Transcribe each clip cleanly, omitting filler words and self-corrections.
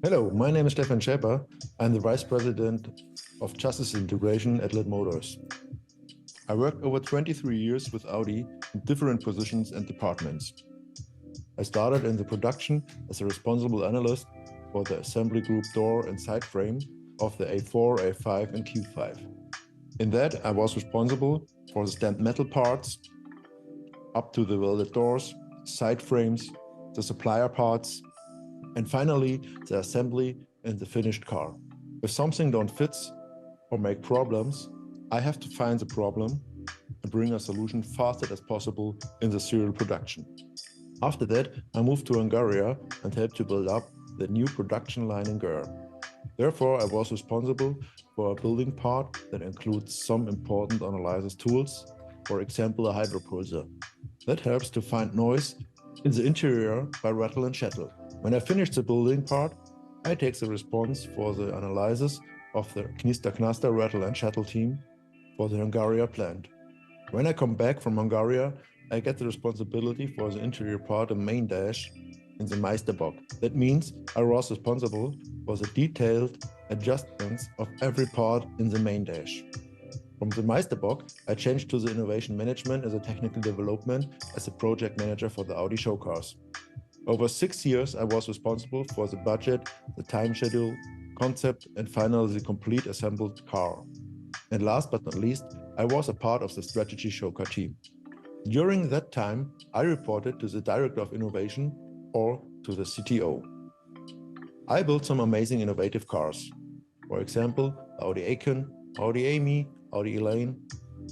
Hello, my name is Stefan Schaeper. I'm the Vice President of Chassis Integration at Lit Motors. I worked over 23 years with Audi in different positions and departments. I started in the production as a responsible analyst for the assembly group door and side frame of the A4, A5 and Q5. In that, I was responsible for the stamped metal parts, up to the welded doors, side frames, the supplier parts, and finally the assembly and the finished car. If something don't fit or make problems, I have to find the problem and bring a solution fast as possible in the serial production. After that, I moved to Hungary and helped to build up the new production line in Győr. Therefore, I was responsible for a building part that includes some important analysis tools, for example, a hydropulser. That helps to find noise in the interior by rattle and shuttle. When I finish the building part, I take the response for the analysis of the Knister rattle and shuttle team for the Hungary plant. When I come back from Hungary, I get the responsibility for the interior part and main dash in the Meisterbock. That means I was responsible for the detailed adjustments of every part in the main dash. From the Meisterbock, I changed to the innovation management as a technical development as a project manager for the Audi show cars. Over 6 years, I was responsible for the budget, the time schedule, concept, and finally the complete assembled car. And last but not least, I was a part of the strategy show car team. During that time, I reported to the Director of Innovation or to the CTO. I built some amazing innovative cars. For example, Audi A-Con, Audi Amy, Audi Elaine,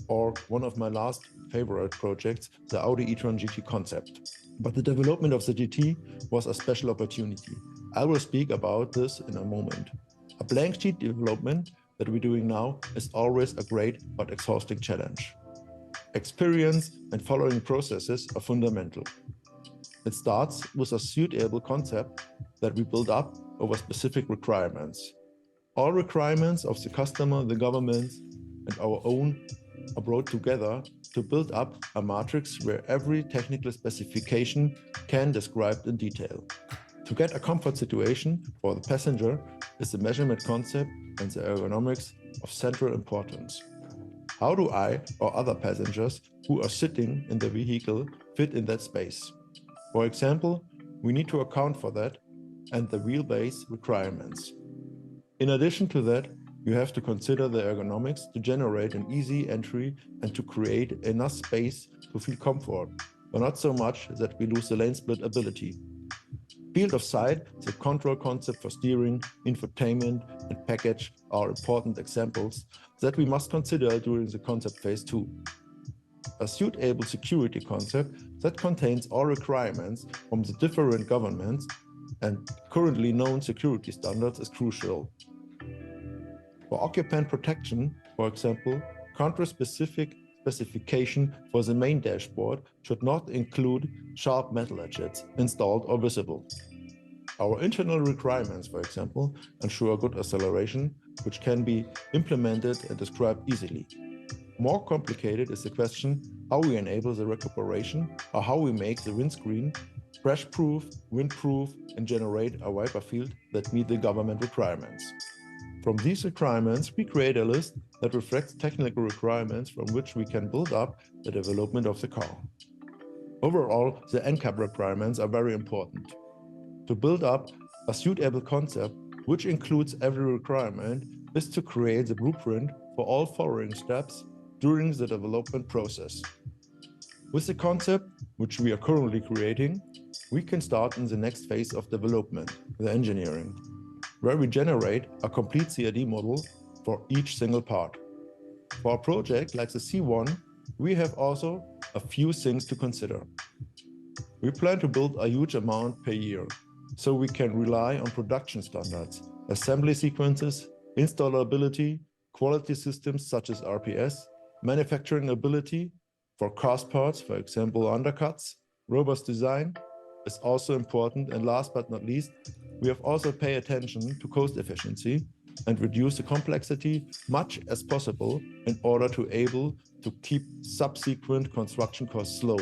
or one of my last favorite projects, the Audi e-tron GT concept. But the development of the GT was a special opportunity. I will speak about this in a moment. A blank sheet development that we're doing now is always a great but exhausting challenge. Experience and following processes are fundamental. It starts with a suitable concept that we build up over specific requirements. All requirements of the customer, the government, and our own are brought together to build up a matrix where every technical specification can be described in detail. To get a comfort situation for the passenger is the measurement concept and the ergonomics of central importance. How do I or other passengers who are sitting in the vehicle fit in that space? For example, we need to account for that and the wheelbase requirements. In addition to that, you have to consider the ergonomics to generate an easy entry and to create enough space to feel comfort, but not so much that we lose the lane split ability. Field of sight, the control concept for steering, infotainment, and package are important examples that we must consider during the concept phase 2. A suitable security concept that contains all requirements from the different governments and currently known security standards is crucial. For occupant protection, for example, country-specific specification for the main dashboard should not include sharp metal edges installed or visible. Our internal requirements, for example, ensure good acceleration, which can be implemented and described easily. More complicated is the question how we enable the recuperation or how we make the windscreen crash-proof, windproof, and generate a wiper field that meet the government requirements. From these requirements, we create a list that reflects technical requirements from which we can build up the development of the car. Overall, the NCAP requirements are very important. To build up a suitable concept, which includes every requirement, is to create the blueprint for all following steps during the development process. With the concept, which we are currently creating, we can start in the next phase of development, the engineering, where we generate a complete CAD model for each single part. For a project like the C1, we have also a few things to consider. We plan to build a huge amount per year, so we can rely on production standards, assembly sequences, installability, quality systems such as RPS, manufacturing ability for cast parts, for example undercuts, robust design is also important, and last but not least, we have also pay attention to cost efficiency and reduce the complexity much as possible in order to keep subsequent construction costs low.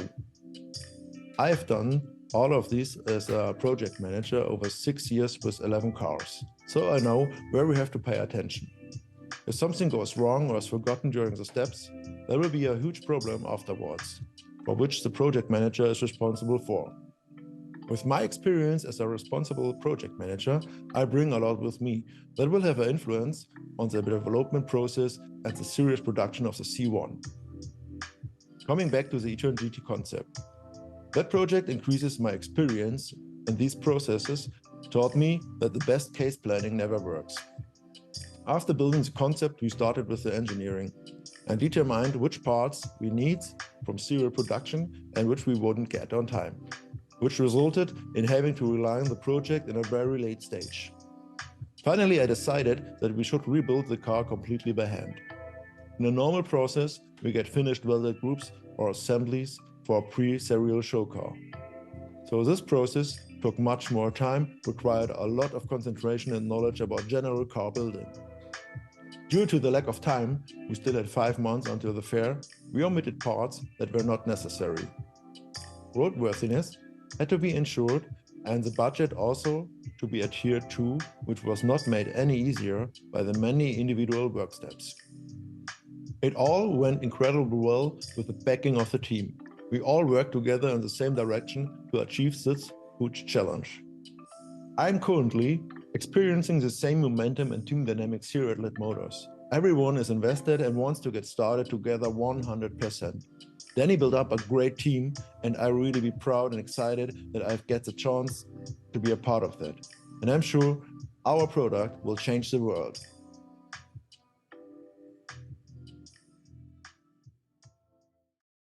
I have done All of this as a project manager over 6 years with 11 cars. So I know where we have to pay attention. If something goes wrong or is forgotten during the steps, there will be a huge problem afterwards, for which the project manager is responsible for. With my experience as a responsible project manager, I bring a lot with me that will have an influence on the development process and the serious production of the C1. Coming back to the e-tron GT concept. That project increases my experience, and these processes taught me that the best case planning never works. After building the concept, we started with the engineering and determined which parts we need from serial production and which we wouldn't get on time, which resulted in having to rely on the project in a very late stage. Finally, I decided that we should rebuild the car completely by hand. In a normal process, we get finished welded groups or assemblies for a pre-serial show car. So this process took much more time, required a lot of concentration and knowledge about general car building. Due to the lack of time, we still had 5 months until the fair, we omitted parts that were not necessary. Roadworthiness had to be ensured and the budget also to be adhered to, which was not made any easier by the many individual work steps. It all went incredibly well with the backing of the team. We all worked together in the same direction to achieve this huge challenge. I'm currently experiencing the same momentum and team dynamics here at Lit Motors. Everyone is invested and wants to get started together 100%. Danny built up a great team, and I really be proud and excited that I get the chance to be a part of that. And I'm sure our product will change the world.